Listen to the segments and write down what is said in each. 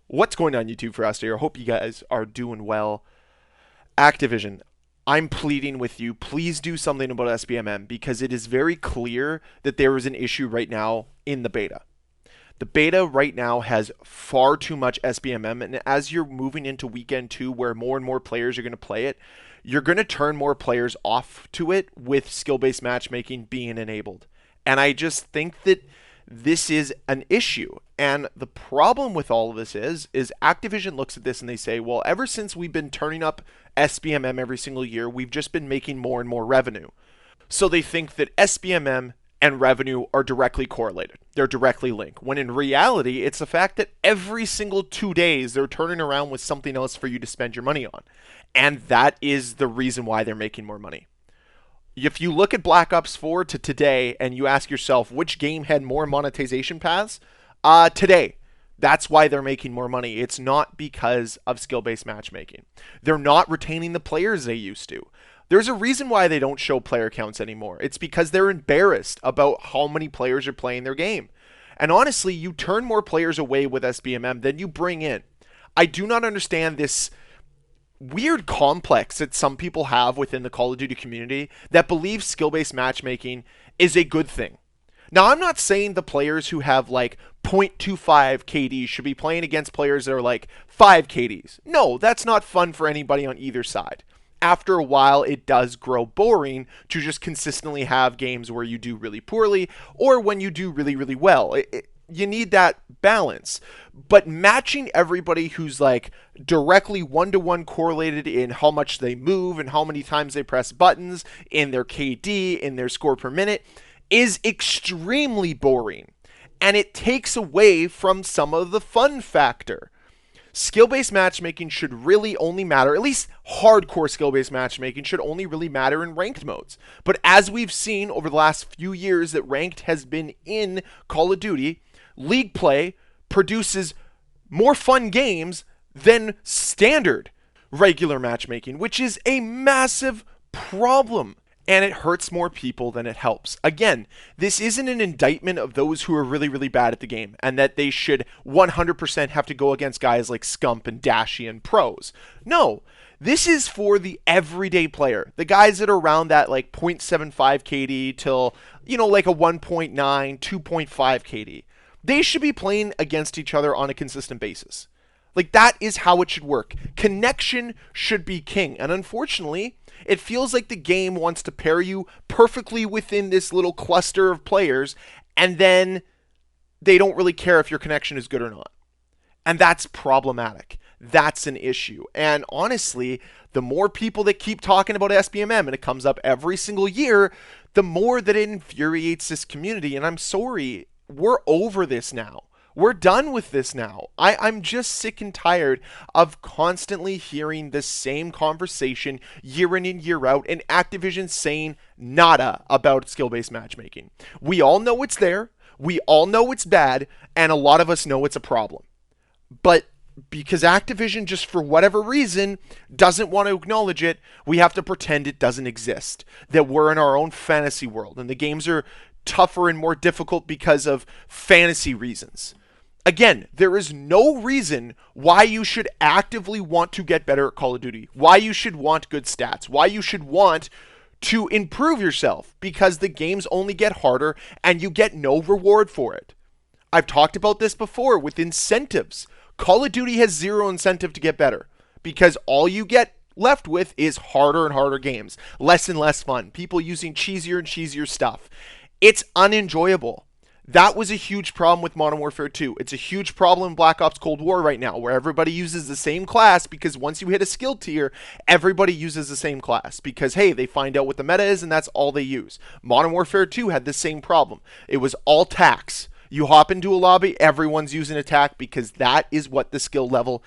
What's going on YouTube, Ferocity? I hope you guys are doing well. Activision, I'm pleading with you, please do something about SBMM because it is very clear that there is an issue right now in the beta. The beta right now has far too much SBMM, and as you're moving into weekend 2 where more and more players are going to play it, you're going to turn more players off to it with skill-based matchmaking being enabled. And I just think that this is an issue. And the problem with all of this is Activision looks at this and they say, well, ever since we've been turning up SBMM every single year, we've just been making more and more revenue. So they think that SBMM and revenue are directly correlated. They're directly linked. When in reality, it's the fact that every single 2 days they're turning around with something else for you to spend your money on. And that is the reason why they're making more money. If you look at Black Ops 4 to today and you ask yourself which game had more monetization paths, today. That's why they're making more money. It's not because of skill-based matchmaking. They're not retaining the players they used to. There's a reason why they don't show player counts anymore. It's because they're embarrassed about how many players are playing their game. And honestly, you turn more players away with SBMM than you bring in. I do not understand this weird complex that some people have within the Call of Duty community that believe skill-based matchmaking is a good thing. Now, I'm not saying the players who have like 0.25 KDs should be playing against players that are like 5 KDs. No, that's not fun for anybody on either side. After a while, it does grow boring to just consistently have games where you do really poorly or when you do really, really well. You need that balance. But matching everybody who's like directly one-to-one correlated in how much they move and how many times they press buttons, in their KD, in their score per minute, is extremely boring. And it takes away from some of the fun factor. Skill-based matchmaking should really only matter, at least hardcore skill-based matchmaking should only really matter in ranked modes. But as we've seen over the last few years that ranked has been in Call of Duty, League play produces more fun games than standard regular matchmaking, which is a massive problem. And it hurts more people than it helps. Again, this isn't an indictment of those who are really, really bad at the game and that they should 100% have to go against guys like Scump and Dashy and pros. No, this is for the everyday player. The guys that are around that like 0.75 KD till, like a 1.9, 2.5 KD. They should be playing against each other on a consistent basis. Like, that is how it should work. Connection should be king. And unfortunately, it feels like the game wants to pair you perfectly within this little cluster of players, and then they don't really care if your connection is good or not. And that's problematic. That's an issue. And honestly, the more people that keep talking about SBMM, and it comes up every single year, the more that it infuriates this community. And I'm sorry, we're over this now. We're done with this now. I'm just sick and tired of constantly hearing the same conversation year in and year out, and Activision saying nada about skill-based matchmaking. We all know it's there, we all know it's bad, and a lot of us know it's a problem. But because Activision, just for whatever reason, doesn't want to acknowledge it, we have to pretend it doesn't exist. That we're in our own fantasy world, and the games are tougher and more difficult because of fantasy reasons. Again, there is no reason why you should actively want to get better at Call of Duty, why you should want good stats, why you should want to improve yourself, because the games only get harder and you get no reward for it. I've talked about this before with incentives. Call of Duty has zero incentive to get better because all you get left with is harder and harder games, less and less fun, people using cheesier and cheesier stuff. It's unenjoyable. That was a huge problem with Modern Warfare 2. It's a huge problem in Black Ops Cold War right now, where everybody uses the same class because once you hit a skill tier, everybody uses the same class because, hey, they find out what the meta is and that's all they use. Modern Warfare 2 had the same problem. It was all tax. You hop into a lobby, everyone's using attack because that is what the skill level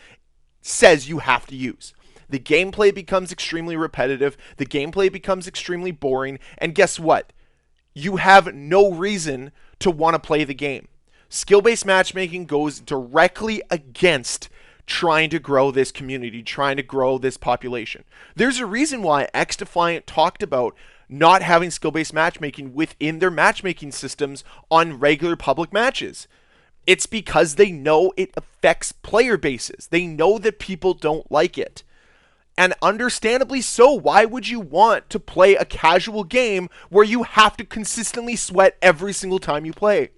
says you have to use. The gameplay becomes extremely repetitive. The gameplay becomes extremely boring. And guess what? You have no reason to want to play the game. Skill-based matchmaking goes directly against trying to grow this community, trying to grow this population. There's a reason why XDefiant talked about not having skill-based matchmaking within their matchmaking systems on regular public matches. It's because they know it affects player bases. They know that people don't like it. And understandably so, why would you want to play a casual game where you have to consistently sweat every single time you play?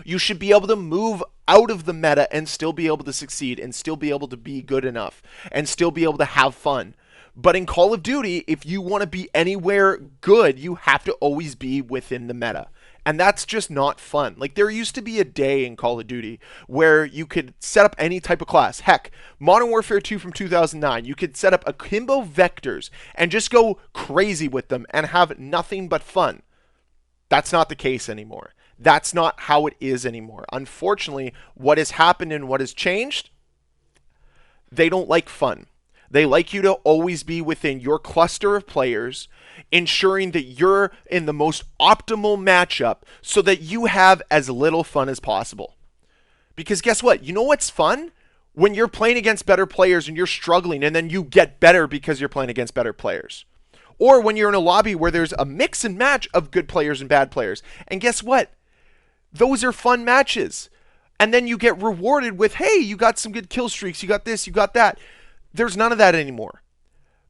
You should be able to move out of the meta and still be able to succeed and still be able to be good enough and still be able to have fun. But in Call of Duty, if you want to be anywhere good, you have to always be within the meta. And that's just not fun. Like, there used to be a day in Call of Duty where you could set up any type of class. Heck, Modern Warfare 2 from 2009, you could set up akimbo vectors and just go crazy with them and have nothing but fun. That's not the case anymore. That's not how it is anymore. Unfortunately, what has happened and what has changed, they don't like fun. They like you to always be within your cluster of players, ensuring that you're in the most optimal matchup so that you have as little fun as possible. Because guess what? You know what's fun? When you're playing against better players and you're struggling and then you get better because you're playing against better players. Or when you're in a lobby where there's a mix and match of good players and bad players. And guess what? Those are fun matches. And then you get rewarded with, hey, you got some good kill streaks, you got this, you got that. There's none of that anymore.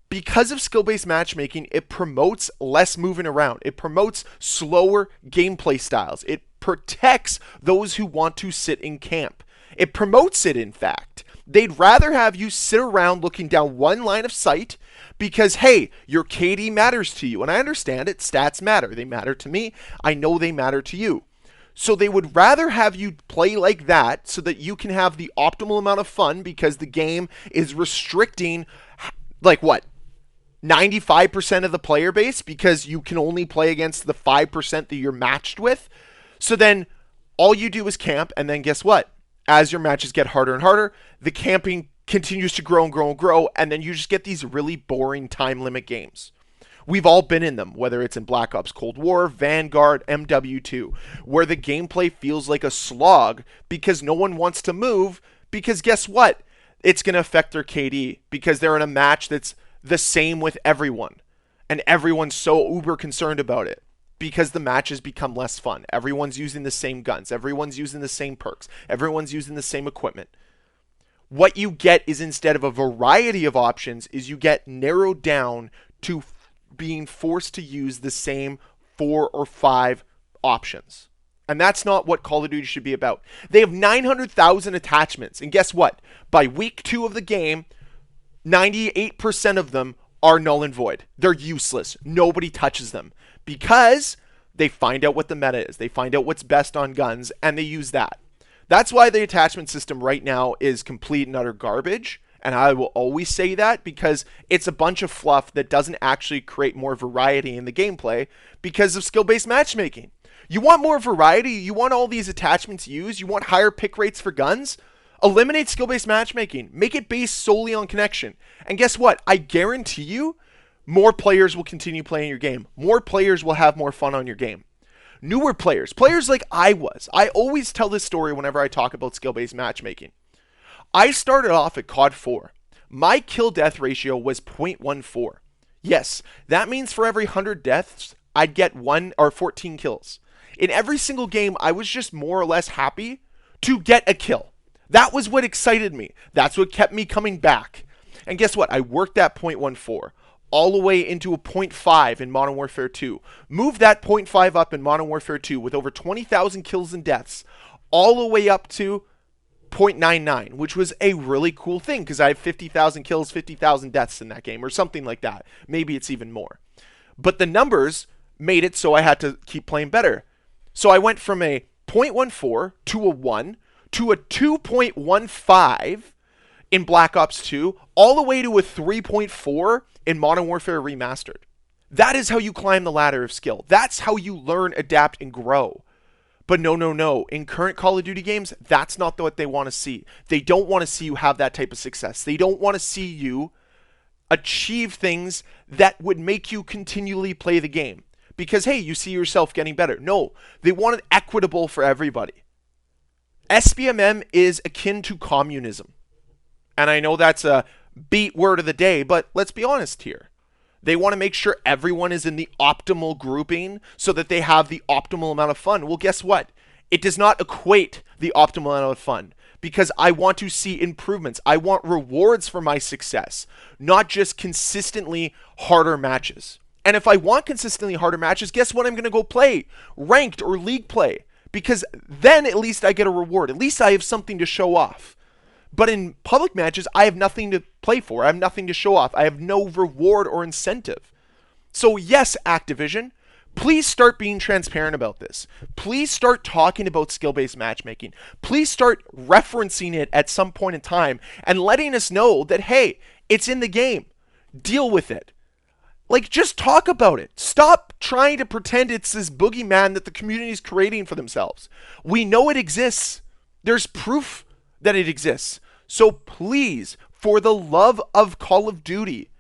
Because of skill-based matchmaking, it promotes less moving around. It promotes slower gameplay styles. It protects those who want to sit in camp. It promotes it, in fact. They'd rather have you sit around looking down one line of sight because, hey, your KD matters to you. And I understand it. Stats matter. They matter to me. I know they matter to you. So they would rather have you play like that so that you can have the optimal amount of fun because the game is restricting, like what, 95% of the player base because you can only play against the 5% that you're matched with. So then all you do is camp, and then guess what? As your matches get harder and harder, the camping continues to grow and grow and grow, and then you just get these really boring time limit games. We've all been in them, whether it's in Black Ops Cold War, Vanguard, MW3, where the gameplay feels like a slog because no one wants to move because guess what? It's going to affect their KD because they're in a match that's the same with everyone. And everyone's so uber concerned about it because the matches become less fun. Everyone's using the same guns. Everyone's using the same perks. Everyone's using the same equipment. What you get is instead of a variety of options is you get narrowed down to being forced to use the same 4 or 5 options. And that's not what Call of Duty should be about. They have 900,000 attachments. And guess what? By week 2 of the game, 98% of them are null and void. They're useless. Nobody touches them because they find out what the meta is. They find out what's best on guns and they use that. That's why the attachment system right now is complete and utter garbage. And I will always say that because it's a bunch of fluff that doesn't actually create more variety in the gameplay because of skill-based matchmaking. You want more variety? You want all these attachments used? You want higher pick rates for guns? Eliminate skill-based matchmaking. Make it based solely on connection. And guess what? I guarantee you, more players will continue playing your game. More players will have more fun on your game. Newer players, players like I was. I always tell this story whenever I talk about skill-based matchmaking. I started off at COD 4. My kill-death ratio was 0.14. Yes, that means for every 100 deaths, I'd get 1 or 14 kills. In every single game, I was just more or less happy to get a kill. That was what excited me. That's what kept me coming back. And guess what? I worked that 0.14 all the way into a 0.5 in Modern Warfare 2. Moved that 0.5 up in Modern Warfare 2 with over 20,000 kills and deaths, all the way up to 0.99, which was a really cool thing because I have 50,000 kills, 50,000 deaths in that game or something like that. Maybe it's even more. But the numbers made it so I had to keep playing better. So I went from a 0.14 to a 1 to a 2.15 in Black Ops 2, all the way to a 3.4 in Modern Warfare Remastered. That is how you climb the ladder of skill. That's how you learn, adapt, and grow. But no. In current Call of Duty games, that's not what they want to see. They don't want to see you have that type of success. They don't want to see you achieve things that would make you continually play the game. Because, hey, you see yourself getting better. No, they want it equitable for everybody. SBMM is akin to communism. And I know that's a beat word of the day, but let's be honest here. They want to make sure everyone is in the optimal grouping so that they have the optimal amount of fun. Well, guess what? It does not equate the optimal amount of fun because I want to see improvements. I want rewards for my success, not just consistently harder matches. And if I want consistently harder matches, guess what I'm going to go play? Ranked or league play. Because then at least I get a reward. At least I have something to show off. But in public matches, I have nothing to play for. I have nothing to show off. I have no reward or incentive. So yes, Activision, please start being transparent about this. Please start talking about skill-based matchmaking. Please start referencing it at some point in time and letting us know that, hey, it's in the game. Deal with it. Like, just talk about it. Stop trying to pretend it's this boogeyman that the community is creating for themselves. We know it exists. There's proof that it exists. So please, for the love of Call of Duty,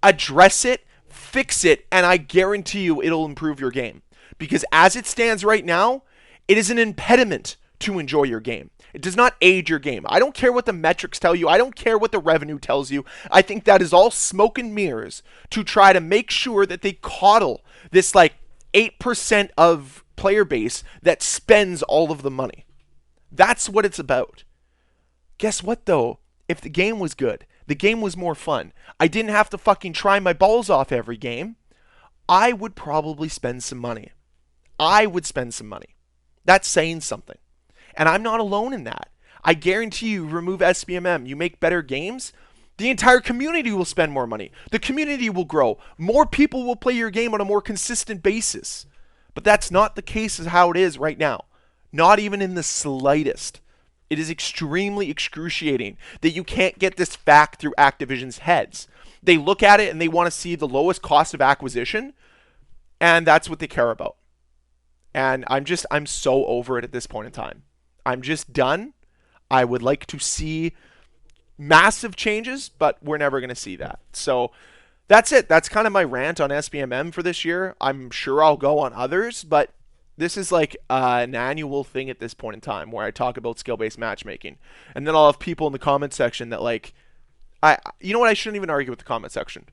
address it, fix it, and I guarantee you it'll improve your game. Because as it stands right now, it is an impediment to enjoy your game. It does not aid your game. I don't care what the metrics tell you. I don't care what the revenue tells you. I think that is all smoke and mirrors to try to make sure that they coddle this like 8% of player base that spends all of the money. That's what it's about. Guess what though? If the game was good, the game was more fun, I didn't have to fucking try my balls off every game, I would probably spend some money. I would spend some money. That's saying something. And I'm not alone in that. I guarantee you, remove SBMM, you make better games, the entire community will spend more money. The community will grow. More people will play your game on a more consistent basis. But that's not the case as how it is right now. Not even in the slightest. It is extremely excruciating that you can't get this fact through Activision's heads. They look at it and they want to see the lowest cost of acquisition, and that's what they care about. And I'm so over it at this point in time. I'm just done. I would like to see massive changes, but we're never going to see that. So that's it. That's kind of my rant on SBMM for this year. I'm sure I'll go on others, but this is like an annual thing at this point in time where I talk about skill-based matchmaking. And then I'll have people in the comment section that like, you know what? I shouldn't even argue with the comment section.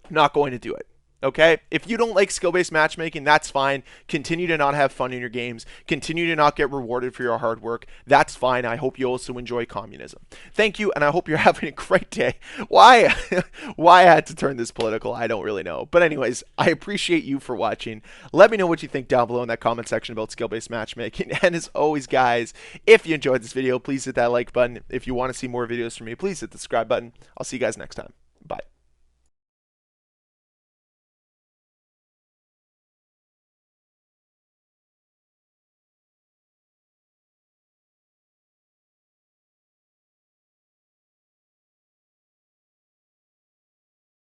I'm not going to do it. Okay? If you don't like skill-based matchmaking, that's fine. Continue to not have fun in your games. Continue to not get rewarded for your hard work. That's fine. I hope you also enjoy communism. Thank you, and I hope you're having a great day. Why I had to turn this political, I don't really know. But anyways, I appreciate you for watching. Let me know what you think down below in that comment section about skill-based matchmaking. And as always, guys, if you enjoyed this video, please hit that like button. If you want to see more videos from me, please hit the subscribe button. I'll see you guys next time.